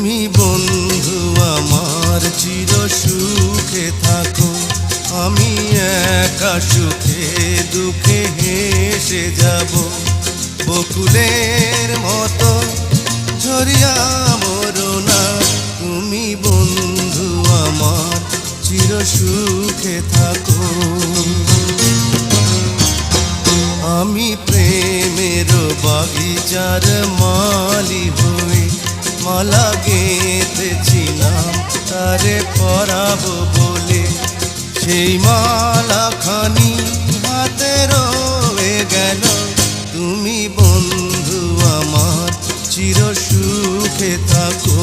তুমি বন্ধু আমার চির সুখে থাকো, আমি একা সুখে দুঃখে হেসে যাব। বকুলের মতো ঝরিয়া মরো না, তুমি বন্ধু আমার চির সুখে থাকো। আমি প্রেমের বাগিচার মালি হয়ে মালা গেঁথেছিলাম তারে পরাবো বলে, সেই মালা খানি হাতে রয়ে গেল। তুমি বন্ধু আমার চির সুখে থাকো।